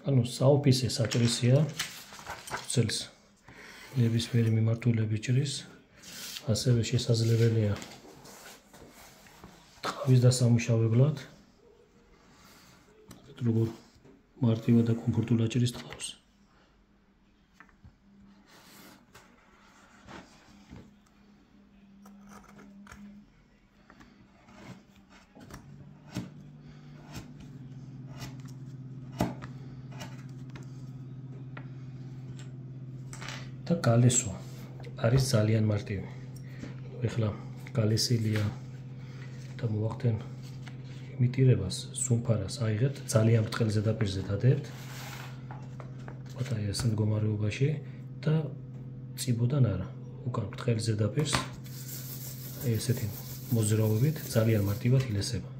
ანუ საოფისე საჭრისია ვრცელს ნებისმიერი მიმართულებით ჭრის, ასევე შესაძლებელია ტყავის დასამუშავებლად, როგორ მარტივად და კომფორტულად ჭრის ტყავს. და გალესვა არის ძალიან მარტივი. ეხლა გალესილია და მოვახდენ იმიტირებას, სუნფარას აიღებთ, ძალიან ბრტყელ ზედაპირზე დადებთ. აი ეს მდგომარეობაში და წიბოდან არა, უკან ბრტყელ ზედაპირს აი ესეთი მოძრაობით ძალიან მარტივად ილესება.